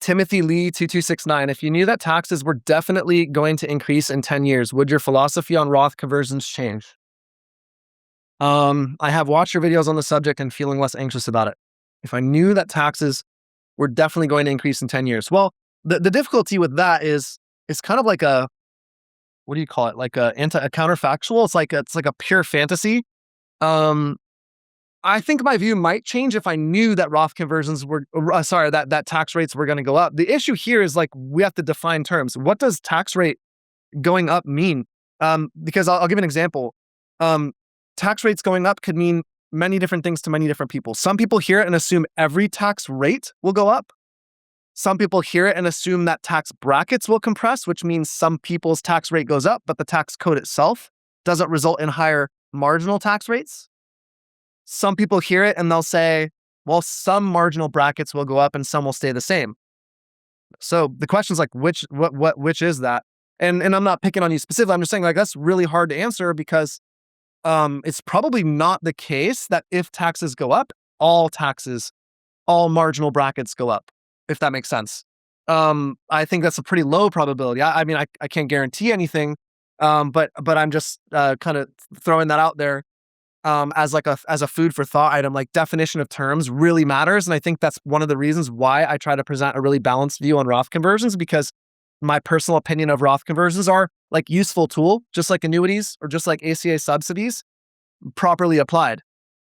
Timothy Lee 2269, if you knew that taxes were definitely going to increase in 10 years, would your philosophy on Roth conversions change? I have watched your videos on the subject and feeling less anxious about it. If I knew that taxes were definitely going to increase in 10 years. Well, the difficulty with that is it's kind of like a, what do you call it? Like a counterfactual. It's like a pure fantasy. I think my view might change if I knew that Roth conversions were, that tax rates were going to go up. The issue here is like, we have to define terms. What does tax rate going up mean? Because I'll give an example. Tax rates going up could mean many different things to many different people. Some people hear it and assume every tax rate will go up. Some people hear it and assume that tax brackets will compress, which means some people's tax rate goes up, but the tax code itself doesn't result in higher marginal tax rates. Some people hear it and they'll say, well, some marginal brackets will go up and some will stay the same. So the question is like, which is that? And I'm not picking on you specifically. I'm just saying like, that's really hard to answer because it's probably not the case that if taxes go up, all marginal brackets go up, if that makes sense. I think that's a pretty low probability. I mean, I can't guarantee anything, but I'm just kind of throwing that out there as a food for thought item. Like, definition of terms really matters, and I think that's one of the reasons why I try to present a really balanced view on Roth conversions, because my personal opinion of Roth conversions are like useful tool, just like annuities or just like ACA subsidies, properly applied.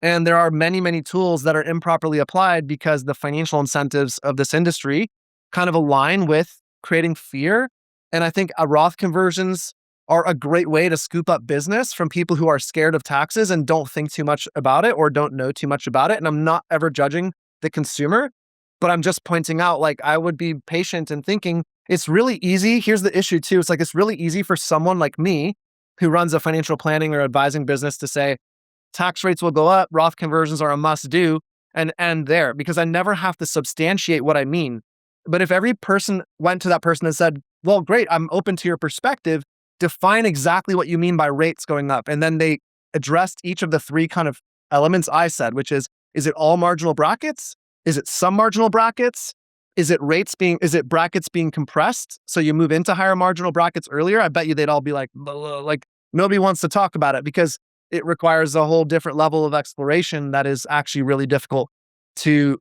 And there are many, many tools that are improperly applied because the financial incentives of this industry kind of align with creating fear. And I think Roth conversions are a great way to scoop up business from people who are scared of taxes and don't think too much about it or don't know too much about it. And I'm not ever judging the consumer, but I'm just pointing out, like, I would be patient and thinking it's really easy. Here's the issue too. It's like, it's really easy for someone like me who runs a financial planning or advising business to say, tax rates will go up, Roth conversions are a must do, and end there, because I never have to substantiate what I mean. But if every person went to that person and said, well, great, I'm open to your perspective, define exactly what you mean by rates going up. And then they addressed each of the three kind of elements I said, which is it all marginal brackets? Is it some marginal brackets? Is it brackets being compressed? So you move into higher marginal brackets earlier? I bet you they'd all be like nobody wants to talk about it because it requires a whole different level of exploration that is actually really difficult to,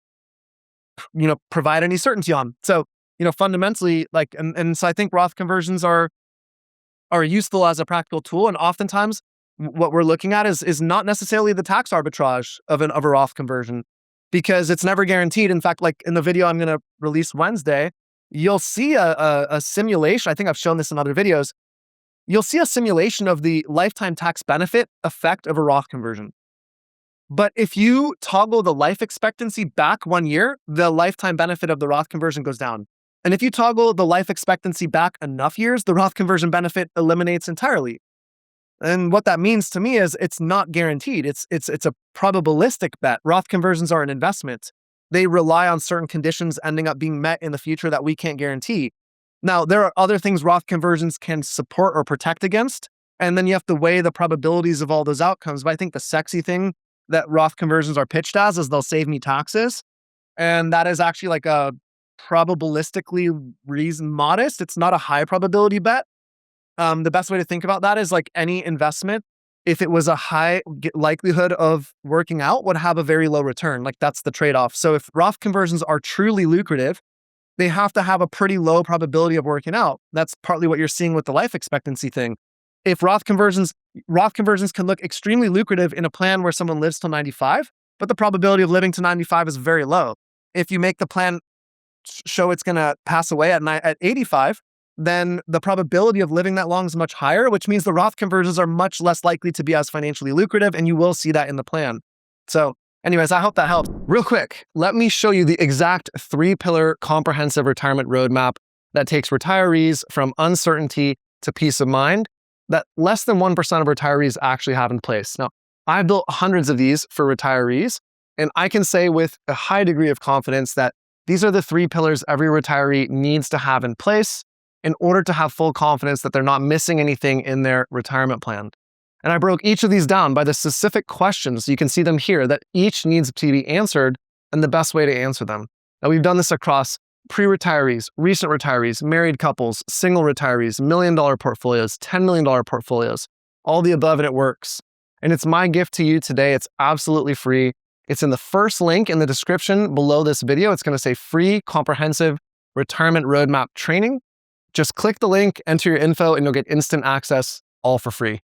provide any certainty on. So, fundamentally, so I think Roth conversions are useful as a practical tool. And oftentimes what we're looking at is not necessarily the tax arbitrage of a Roth conversion, because it's never guaranteed. In fact, like in the video I'm going to release Wednesday, you'll see a simulation. I think I've shown this in other videos. You'll see a simulation of the lifetime tax benefit effect of a Roth conversion. But if you toggle the life expectancy back 1 year, the lifetime benefit of the Roth conversion goes down. And if you toggle the life expectancy back enough years, the Roth conversion benefit eliminates entirely. And what that means to me is it's not guaranteed. It's a probabilistic bet. Roth conversions are an investment. They rely on certain conditions ending up being met in the future that we can't guarantee. Now, there are other things Roth conversions can support or protect against, and then you have to weigh the probabilities of all those outcomes. But I think the sexy thing that Roth conversions are pitched as is they'll save me taxes. And that is actually like a probabilistically modest. It's not a high probability bet. The best way to think about that is like any investment, if it was a high likelihood of working out, would have a very low return. Like, that's the trade-off. So if Roth conversions are truly lucrative, they have to have a pretty low probability of working out. That's partly what you're seeing with the life expectancy thing. If Roth conversions can look extremely lucrative in a plan where someone lives till 95, but the probability of living to 95 is very low. If you make the plan show it's going to pass away at 85, then the probability of living that long is much higher, which means the Roth conversions are much less likely to be as financially lucrative, and you will see that in the plan. So anyways, I hope that helps. Real quick, let me show you the exact 3-pillar comprehensive retirement roadmap that takes retirees from uncertainty to peace of mind that less than 1% of retirees actually have in place. Now, I've built hundreds of these for retirees, and I can say with a high degree of confidence that these are the 3 pillars every retiree needs to have in place in order to have full confidence that they're not missing anything in their retirement plan. And I broke each of these down by the specific questions. You can see them here that each needs to be answered and the best way to answer them. Now, we've done this across pre-retirees, recent retirees, married couples, single retirees, $1 million portfolios, $10 million portfolios, all the above, and it works. And it's my gift to you today. It's absolutely free. It's in the first link in the description below this video. It's going to say free comprehensive retirement roadmap training. Just click the link, enter your info, and you'll get instant access all for free.